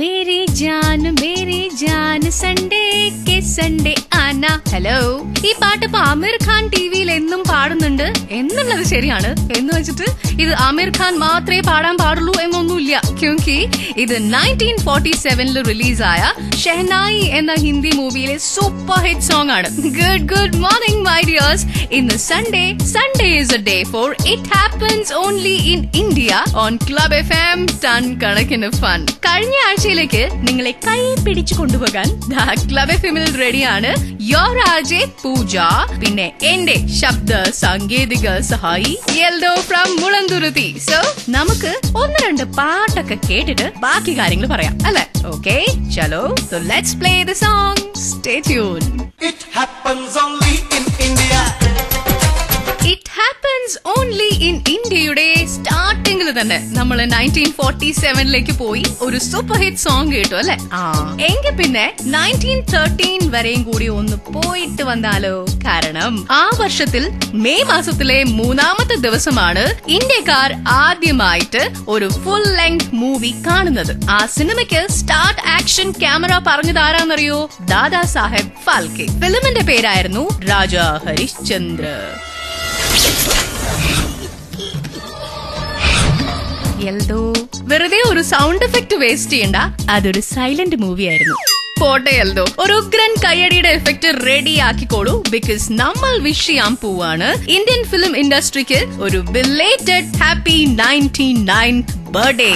Mary Jan Sunday K Sunday ആന. Hello, ഈ പാട്ട് ഇപ്പൊ ആമിർ ഖാൻ ടിവിയിൽ എന്നും പാടുന്നുണ്ട് എന്നുള്ളത് ശരിയാണ്. എന്ന് വെച്ചിട്ട് ഇത് ആമിർ ഖാൻ മാത്രമേ പാടാൻ പാടുള്ളൂ എന്നൊന്നുമില്ല. ക്യോങ്കി ഇത് 1947 റിലീസായ ഷെഹനായി എന്ന ഹിന്ദി മൂവിയിലെ സൂപ്പർ ഹിറ്റ് സോങ് ആണ്. Good morning my dears. ഇന്ന് Sunday is a day for it happens only in India on club FM ton കണക്കിന് ഫൺ. കഴിഞ്ഞ ആഴ്ചയിലേക്ക് നിങ്ങളെ കൈ പിടിച്ചു കൊണ്ടുപോകാൻ ക്ലബ് FMൽ റെഡിയാണ് യോർ ആർജെ പൂജ, പിന്നെ എന്റെ ശബ്ദ സാങ്കേതിക സഹായി യെൽദോ ഫ്രം മുളന്തുരുത്തി. സോ നമുക്ക് ഒന്ന് രണ്ട് പാട്ടൊക്കെ കേട്ടിട്ട് ബാക്കി കാര്യങ്ങൾ പറയാം അല്ലെ? ഓക്കെ, ചലോ. So let's play the song. Stay tune. It happens only in India. It happens only in ഇന്ത്യയുടെ സ്റ്റാർട്ടിംഗിൽ തന്നെ നമ്മൾ 1947 പോയി ഒരു സൂപ്പർ ഹിറ്റ് സോങ് കേട്ടു അല്ലെ? എങ്കിൽ പിന്നെ 1913 വരെയും കൂടി ഒന്ന് പോയിട്ട് വന്നാലോ? കാരണം ആ വർഷത്തിൽ മെയ് മാസത്തിലെ 3-ാമത്തെ ദിവസമാണ് ഇന്ത്യക്കാർ ആദ്യമായിട്ട് ഒരു ഫുൾ ലെങ്ത് മൂവി കാണുന്നത്. ആ സിനിമയ്ക്ക് സ്റ്റാർട്ട് ആക്ഷൻ ക്യാമറ പറഞ്ഞത് ആരാന്നറിയോ? ദാദാ സാഹേബ് ഫാൽക്കെ. ഫിലിമിന്റെ പേരായിരുന്നു രാജാ ഹരിശ്ചന്ദ്ര. എൽദോ, വെറുതെ ഒരു സൗണ്ട് എഫക്ട് വേസ്റ്റ് ചെയ്യണ്ട, അതൊരു സൈലന്റ് മൂവി ആയിരുന്നു. പോട്ടെ എൽദോ, ഒരു ഉഗ്രൻ കയ്യടിയുടെ എഫക്ട് റെഡി ആക്കിക്കോളൂ. ബിക്കോസ് നമ്മൾ വിഷ് ചെയ്യാൻ പോവാണ് ഇന്ത്യൻ ഫിലിം ഇൻഡസ്ട്രിക്ക് ഒരു ബിലേറ്റഡ് ഹാപ്പി 99th ബർത്ത്ഡേ.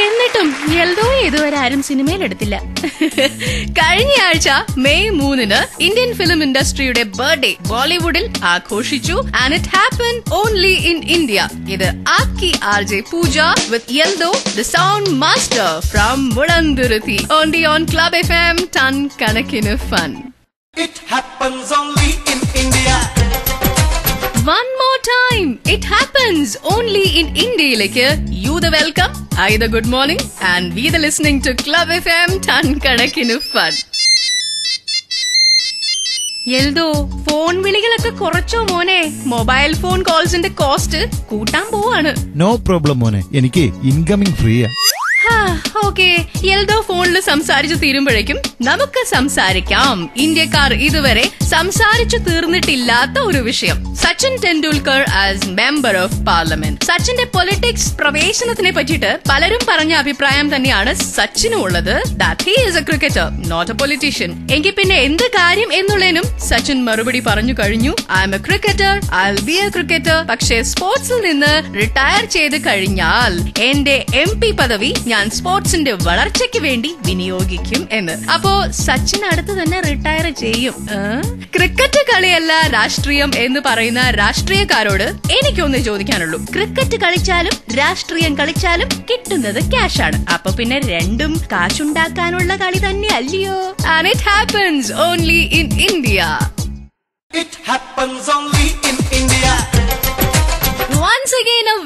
എന്നിട്ടും എൽദോ ഇതുവരെ ആരും സിനിമയിൽ എടുത്തില്ല. കഴിഞ്ഞ ആഴ്ച മെയ് 3 ഇന്ത്യൻ ഫിലിം ഇൻഡസ്ട്രിയുടെ ബർത്ത്ഡേ ബോളിവുഡിൽ ആഘോഷിച്ചു. And it happen only in India. ഇത് ആപ്കി RJ Pooja with Yeldho the sound master from Mulanthuruthy on club FM ton കണക്കിന് fun. It happens only in India. One more time, it happens only in India. You the welcome, I the good morning, and we the listening to Club FM ton കണക്കിന് fun. Eldho, phone വിളികളൊക്കെ കുറച്ചോ മോനെ? Mobile phone കോൾസിന്റെ cost കൂട്ടാൻ പോവാണ്. No problem മോനെ, എനിക്ക് incoming ഫ്രീയാ. Okay, Eldho ഫോണിൽ സംസാരിച്ചു തീരുമ്പോഴേക്കും നമുക്ക് സംസാരിക്കാം ഇന്ത്യക്കാർ ഇതുവരെ സംസാരിച്ചു തീർന്നിട്ടില്ലാത്ത ഒരു വിഷയം. Sachin Tendulkar as member of parliament. സച്ചിന്റെ പൊളിറ്റിക്സ് പ്രവേശനത്തിനെ പറ്റിയിട്ട് പലരും പറഞ്ഞ അഭിപ്രായം തന്നെയാണ് സച്ചിനും ഉള്ളത്. That he is a cricketer, not a politician. എങ്കിൽ പിന്നെ എന്ത് കാര്യം എന്നുള്ളതിനും സച്ചിൻ മറുപടി പറഞ്ഞു കഴിഞ്ഞു. I am a cricketer, I will be a cricketer. പക്ഷേ സ്പോർട്സിൽ നിന്ന് റിട്ടയർ ചെയ്ത് കഴിഞ്ഞാൽ എന്റെ MP പദവി ഞാൻ സ്പോർട്സിന്റെ വളർച്ചയ്ക്ക് വേണ്ടി വിനിയോഗിക്കും എന്ന്. അപ്പോ സച്ചിൻ അടുത്ത് തന്നെ റിട്ടയർ ചെയ്യും. ക്രിക്കറ്റ് കളിയല്ല രാഷ്ട്രീയം എന്ന് പറയുന്ന രാഷ്ട്രീയക്കാരോട് എനിക്കൊന്നേ ചോദിക്കാനുള്ളൂ. ക്രിക്കറ്റ് കളിച്ചാലും രാഷ്ട്രീയം കളിച്ചാലും കിട്ടുന്നത് ക്യാഷാണ്. അപ്പൊ പിന്നെ രണ്ടും കാശുണ്ടാക്കാനുള്ള കളി തന്നെ അല്ലയോ? And it happens only in India. It happens only in India. Once again a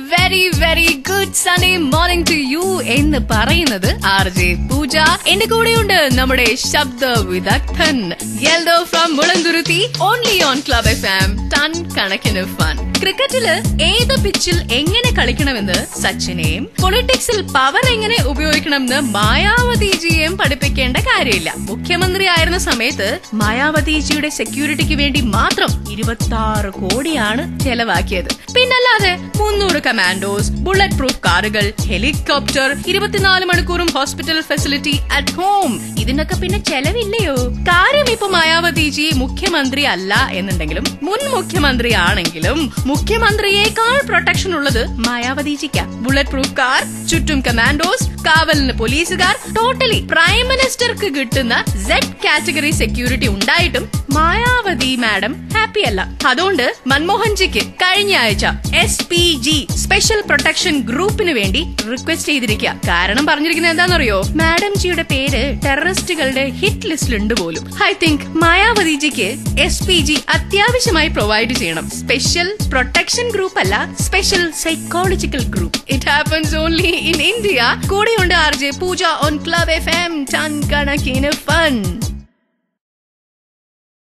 very good Sunday morning to you എന്ന് പറയുന്നത് ആർജെ പൂജ. എന്റെ കൂടെയുണ്ട് നമ്മുടെ ശബ്ദ വിദഗ്ധൻ Eldho from Mulanthuruthy only on club FM ton കണക്കിന് ഫൺ. ക്രിക്കറ്റില് ഏത് പിച്ചിൽ എങ്ങനെ കളിക്കണമെന്ന് സച്ചിനെയും പൊളിറ്റിക്സിൽ പവർ എങ്ങനെ ഉപയോഗിക്കണമെന്ന് മായാവതിജിയെയും പഠിപ്പിക്കേണ്ട കാര്യമില്ല. മുഖ്യമന്ത്രി ആയിരുന്ന സമയത്ത് മായാവതിജിയുടെ സെക്യൂരിറ്റിക്ക് വേണ്ടി മാത്രം 26 കോടിയാണ് ചെലവാക്കിയത്. പിന്നല്ലാതെ 300 കമാൻഡോസ്, ബുള്ളറ്റ് പ്രൂഫ് കാറുകൾ, ഹെലികോപ്റ്റർ, 24 മണിക്കൂറും ഹോസ്പിറ്റൽ ഫെസിലിറ്റി അറ്റ് ഹോം. ഇതിനൊക്കെ പിന്നെ ചെലവില്ലയോ? കാര്യം ഇപ്പൊ മായാവതിജി മുഖ്യമന്ത്രി അല്ല എന്നുണ്ടെങ്കിലും മുൻ മുഖ്യമന്ത്രി ആണെങ്കിലും മുഖ്യമന്ത്രിയേക്കാൾ പ്രൊട്ടക്ഷൻ ഉള്ളത് മായാവതിജിക്ക. ബുള്ളറ്റ് പ്രൂഫ് കാർ, ചുറ്റും കമാൻഡോസ്, കാവലിന് പോലീസുകാർ, ടോട്ടലി പ്രൈം മിനിസ്റ്റർക്ക് കിട്ടുന്ന Z കാറ്റഗറി സെക്യൂരിറ്റി ഉണ്ടായിട്ടും മായാവതി മാഡം ഹാപ്പി അല്ല. അതുകൊണ്ട് മൻമോഹൻജിക്ക് കഴിഞ്ഞ ആഴ്ച SPG സ്പെഷ്യൽ പ്രൊട്ടക്ഷൻ ഗ്രൂപ്പിന് വേണ്ടി റിക്വസ്റ്റ് ചെയ്തിരിക്കുക. കാരണം പറഞ്ഞിരിക്കുന്നത് എന്താണെന്നറിയോ? മാഡം ജിയുടെ പേര് ടെററിസ്റ്റുകളുടെ ഹിറ്റ് ലിസ്റ്റിലുണ്ട് പോലും. ഐ തിങ്ക് മായാവതിജിക്ക് SPG അത്യാവശ്യമായി പ്രൊവൈഡ് ചെയ്യണം. സ്പെഷ്യൽ പ്രൊട്ടക്ഷൻ ഗ്രൂപ്പ് അല്ല, special psychological group. It happens only in India. കൂടെയുണ്ട് RJ Pooja on club FM ton കണക്കിന് ഫൺ.